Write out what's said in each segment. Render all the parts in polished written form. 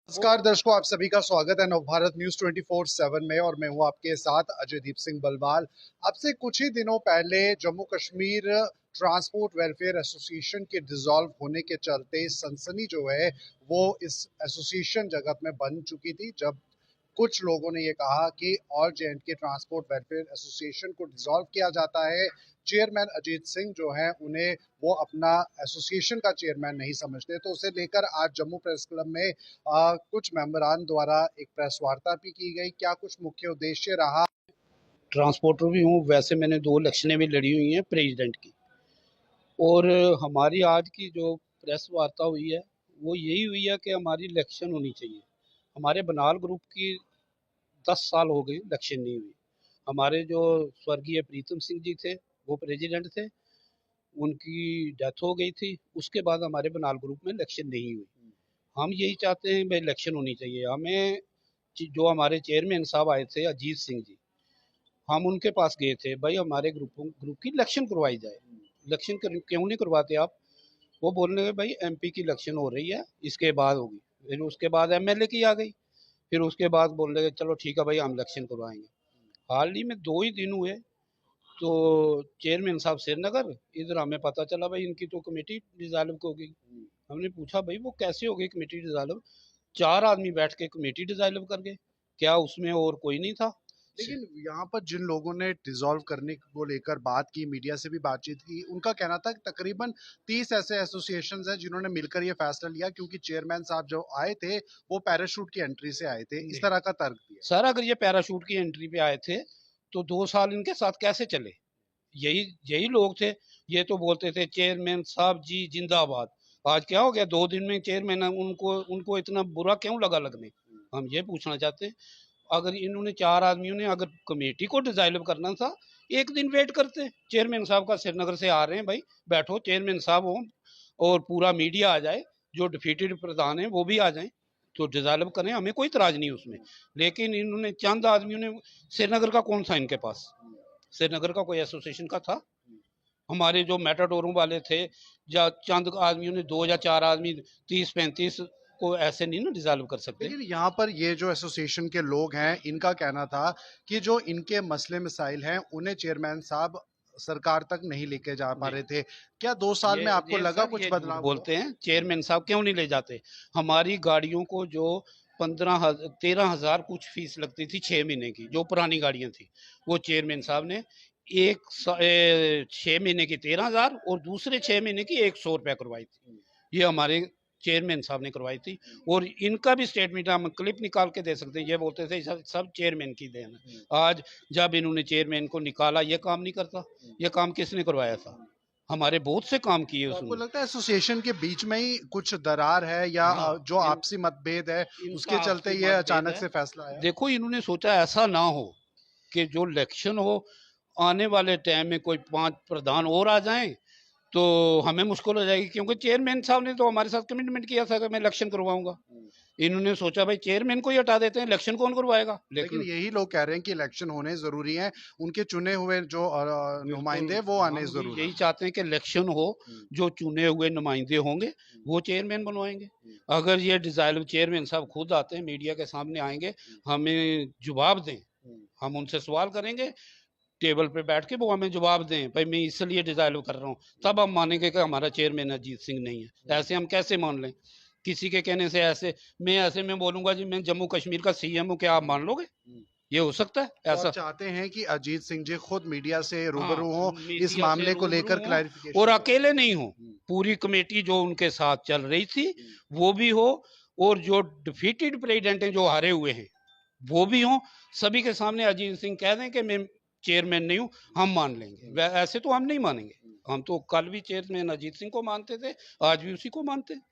नमस्कार दर्शकों, आप सभी का स्वागत है नवभारत न्यूज 24/7 में और मैं हूं आपके साथ अजयदीप सिंह बलवाल। अब से कुछ ही दिनों पहले Jammu Kashmir transport welfare association के डिसॉल्व होने के चलते सनसनी जो है वो इस एसोसिएशन जगत में बन चुकी थी, जब कुछ लोगों ने ये कहा कि all J&K transport welfare association को डिसॉल्व किया जाता है। चेयरमैन अजीत सिंह जो हैं उन्हें वो अपना एसोसिएशन का चेयरमैन नहीं समझते, तो उसे लेकर आज जम्मू प्रेस क्लब में कुछ मेंबरान द्वारा एक प्रेस वार्ता भी की गई। क्या कुछ मुख्य उद्देश्य रहा? ट्रांसपोर्टर भी हूँ, वैसे मैंने 2 इलेक्शनें भी लड़ी हुई हैं प्रेसिडेंट की। और हमारी आज की जो प्रेस वार्ता हुई है वो यही हुई है कि हमारी इलेक्शन होनी चाहिए। हमारे बनाल ग्रुप की 10 साल हो गए इलेक्शन नहीं हुई। हमारे जो स्वर्गीय प्रीतम सिंह जी थे वो प्रेसिडेंट थे, उनकी डेथ हो गई थी। उसके बाद हमारे बनाल ग्रुप में इलेक्शन नहीं हुई। हम यही चाहते हैं भाई इलेक्शन होनी चाहिए। हमें जो हमारे चेयरमैन साहब आए थे अजीत सिंह जी, हम उनके पास गए थे, भाई हमारे ग्रुप की इलेक्शन करवाई जाए। इलेक्शन क्यों नहीं करवाते आप? वो बोलने लगे भाई एमपी की इलेक्शन हो रही है, इसके बाद होगी। फिर उसके बाद एमएलए की आ गई। फिर उसके बाद बोल रहे चलो ठीक है भाई हम इलेक्शन करवाएंगे। हाल ही में 2 ही दिन हुए तो चेयरमैन साहब श्रीनगर, इधर हमें पता चला भाई इनकी तो कमेटी डिसॉल्व हो गई। हमने पूछा भाई वो कैसे हो गई कमेटी डिसॉल्व? 4 आदमी बैठ के कमेटी डिसॉल्व कर गए, क्या उसमें और कोई नहीं था? लेकिन यहाँ पर जिन लोगों ने डिसॉल्व करने को लेकर बात की, मीडिया से भी बातचीत की, उनका कहना था कि तकरीबन 30 ऐसे एसोसिएशन हैं जिन्होंने मिलकर ये फैसला लिया, क्योंकि चेयरमैन साहब जो आए थे वो पैराशूट की एंट्री से आए थे, इस तरह का तर्क दिया। सर अगर ये पैराशूट की एंट्री पे आए थे तो 2 साल इनके साथ कैसे चले? यही यही लोग थे। ये तो बोलते थे चेयरमैन साहब जी जिंदाबाद। आज क्या हो गया? 2 दिन में चेयरमैन उनको उनको इतना बुरा क्यों लगा लगने? हम ये पूछना चाहते हैं। अगर इन्होंने 4 आदमियों ने अगर कमेटी को डिसॉल्व करना था, एक दिन वेट करते। चेयरमैन साहब का श्रीनगर से आ रहे हैं भाई, बैठो चेयरमैन साहब हो और पूरा मीडिया आ जाए, जो डिफीटेड प्रधान है वो भी आ जाए तो डिसॉल्व करें, हमें कोई इतराज नहीं उसमें। लेकिन इन्होंने चंद आदमियों ने, श्रीनगर का कौन था इनके पास? श्रीनगर का कोई एसोसिएशन का था? हमारे जो मेटाडोरों वाले थे या चंद आदमियों ने, 2 या 4 आदमी 30-35 को ऐसे नहीं ना डिसॉल्व कर सकते। लेकिन यहाँ पर ये जो एसोसिएशन के लोग हैं, इनका कहना था कि जो इनके मसले मसाइल हैं उन्हें चेयरमैन साहब सरकार तक नहीं लेके जा पा रहे थे। क्या 2 साल में आपको ये लगा सर कुछ ये झूठ बदलाव हुआ? बोलते हैं। चेयरमैन साहब क्यों नहीं ले जाते? हमारी गाड़ियों को जो 13,000 कुछ फीस लगती थी 6 महीने की, जो पुरानी गाड़ियां थी, वो चेयरमैन साहब ने 6 महीने की 13,000 और दूसरे 6 महीने की 100 रुपया करवाई थी। ये हमारे चेयरमैन साहब ने करवाई थी। और इनका भी स्टेटमेंट हम क्लिप निकाल के दे सकते हैं। ये बोलते थे सब चेयरमैन की देन है। आज जब इन्होंने चेयरमैन को निकाला, ये काम नहीं करता। ये काम किसने करवाया था? हमारे बहुत से काम किए तो आपको उसने। लगता है एसोसिएशन के बीच में ही कुछ दरार है, या हाँ, जो इन आपसी मतभेद है इनका उसके चलते आपसी ये मतभेद अचानक है। से फैसला आया? देखो इन्होंने सोचा ऐसा ना हो कि जो इलेक्शन हो, आने वाले टाइम में कोई 5 प्रधान और आ जाएं तो हमें मुश्किल हो जाएगी, क्योंकि चेयरमैन साहब ने तो हमारे साथ कमिटमेंट किया था कि मैं इलेक्शन करवाऊंगा। इन्होंने सोचा भाई चेयरमैन को ही हटा देते हैं, इलेक्शन कौन करवाएगा? लेकिन लेकिन यही लोग कह रहे हैं कि इलेक्शन होने जरूरी है, उनके चुने हुए जो बिल्कुल, नुमाइंदे वो आने हम भी जरूरी यही है। चाहते हैं कि इलेक्शन हो, जो चुने हुए नुमाइंदे होंगे वो चेयरमैन बनवाएंगे। अगर ये डिजाइल चेयरमैन साहब खुद आते हैं, मीडिया के सामने आएंगे, हमें जवाब दें, हम उनसे सवाल करेंगे टेबल पे बैठ के, वो हमें जवाब दें भाई मैं इसलिए डिसॉल्व कर रहा हूँ, तब हम मानेंगे कि हमारा चेयरमैन अजीत सिंह नहीं है। ऐसे हम कैसे मान लें? किसी के कहने से ऐसे मैं बोलूंगा जी मैं जम्मू कश्मीर का सीएम हूँ, क्या आप मान लोगे? ये हो सकता है तो आप ऐसा? चाहते हैं कि अजीत सिंह जी खुद मीडिया से हाँ, रूबरू हो, इस मीडिया से मामले को रूबरू लेकर हो और क्लैरिफिकेशन दे? अकेले नहीं हो, पूरी कमेटी जो उनके साथ चल रही थी वो भी हो, और जो डिफीटेड प्रेसिडेंट हैं जो हारे हुए हैं वो भी हो। सभी के सामने अजीत सिंह कह दें कि मैं चेयरमैन नहीं हूं, हम मान लेंगे। ऐसे तो हम नहीं मानेंगे। हम तो कल भी चेयरमैन अजीत सिंह को मानते थे, आज भी उसी को मानते हैं।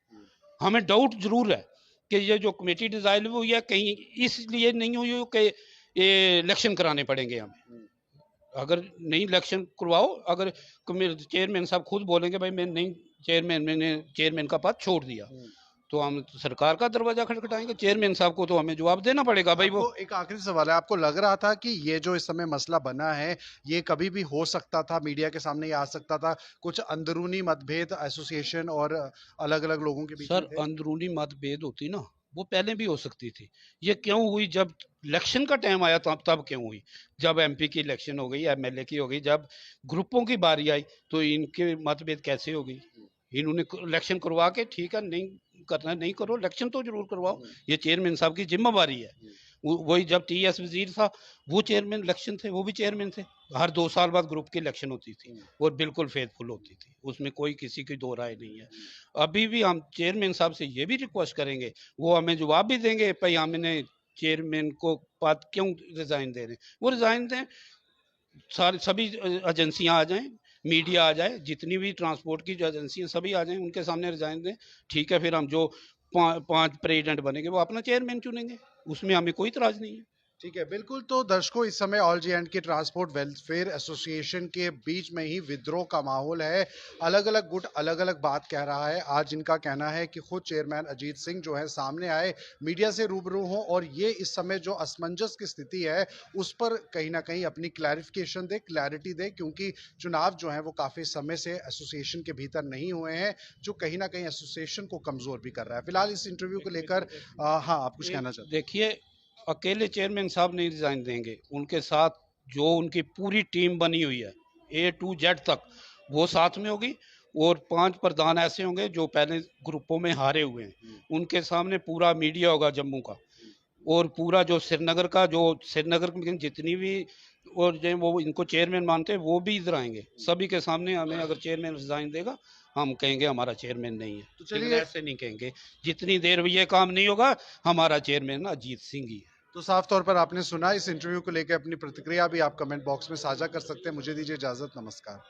हमें डाउट जरूर है कि ये जो कमेटी डिसॉल्व हुई है कहीं इसलिए नहीं हुई हो कि ये इलेक्शन कराने पड़ेंगे हमें। अगर नहीं इलेक्शन करवाओ, अगर चेयरमैन साहब खुद बोलेंगे भाई मैं नहीं, मैंने चेयरमैन का पद छोड़ दिया, तो हम तो सरकार का दरवाजा खटखटाएंगे। चेयरमैन साहब को तो हमें जवाब देना पड़ेगा भाई। वो आपको एक आखिरी सवाल है, आपको लग रहा था कि ये जो इस समय मसला बना है ये कभी भी हो सकता था, मीडिया के सामने ये आ सकता था, कुछ अंदरूनी मतभेद एसोसिएशन और अलग अलग लोगों के बीच में सर थे? अंदरूनी मतभेद होती ना, वो पहले भी हो सकती थी। ये क्यों हुई? जब इलेक्शन का टाइम आया तब क्यों हुई? जब एमपी की इलेक्शन हो गई, एमएलए की हो गई, जब ग्रुपों की बारी आई तो इनके मतभेद कैसे हो गई? इन्होंने इलेक्शन करवा के, ठीक है, नहीं करना नहीं करो, इलेक्शन तो जरूर करवाओ, ये चेयरमैन साहब की जिम्मेवारी है। वही जब टीएस वजीर था, वो चेयरमैन इलेक्शन थे, वो भी चेयरमैन थे। हर 2 साल बाद ग्रुप की इलेक्शन होती थी और बिल्कुल फेथफुल होती थी, उसमें कोई किसी की दो राय नहीं है। अभी भी हम चेयरमैन साहब से ये भी रिक्वेस्ट करेंगे, वो हमें जवाब भी देंगे भाई हमने चेयरमैन को पद क्यों रिजाइन दे रहे हैं, वो रिजाइन दें, सारी सभी एजेंसियां आ जाएं, मीडिया आ जाए, जितनी भी ट्रांसपोर्ट की जो एजेंसियां सभी आ जाएं, उनके सामने रिजाइन दें। ठीक है, फिर हम जो 5 प्रेसिडेंट बनेंगे वो अपना चेयरमैन चुनेंगे, उसमें हमें कोई इतराज नहीं है। ठीक है, बिल्कुल। तो दर्शकों, इस समय ऑल जे एंड के ट्रांसपोर्ट वेलफेयर एसोसिएशन के बीच में ही विद्रोह का माहौल है। अलग अलग गुट अलग अलग बात कह रहा है। आज इनका कहना है कि खुद चेयरमैन अजीत सिंह जो है सामने आए, मीडिया से रूबरू हों और ये इस समय जो असमंजस की स्थिति है उस पर कहीं ना कहीं अपनी क्लैरिफिकेशन दे, क्लैरिटी दे, क्योंकि चुनाव जो है वो काफ़ी समय से एसोसिएशन के भीतर नहीं हुए हैं, जो कहीं ना कहीं एसोसिएशन को कमज़ोर भी कर रहा है। फिलहाल इस इंटरव्यू को लेकर हाँ, आप कुछ कहना चाहते हैं? देखिए, अकेले चेयरमैन साहब नहीं रिजाइन देंगे, उनके साथ जो उनकी पूरी टीम बनी हुई है ए टू जेड तक, वो साथ में होगी। और 5 प्रधान ऐसे होंगे जो पहले ग्रुपों में हारे हुए हैं, उनके सामने पूरा मीडिया होगा जम्मू का, और पूरा जो श्रीनगर में जितनी भी और जो वो इनको चेयरमैन मानते हैं वो भी इधर आएंगे। सभी के सामने हमें अगर चेयरमैन रिजाइन देगा, हम कहेंगे हमारा चेयरमैन नहीं है। तो लेकिन चलिए, ऐसे नहीं कहेंगे, जितनी देर ये काम नहीं होगा हमारा चेयरमैन अजीत सिंह ही है। तो साफ तौर पर आपने सुना। इस इंटरव्यू को लेकर अपनी प्रतिक्रिया भी आप कमेंट बॉक्स में साझा कर सकते हैं। मुझे दीजिए इजाजत, नमस्कार।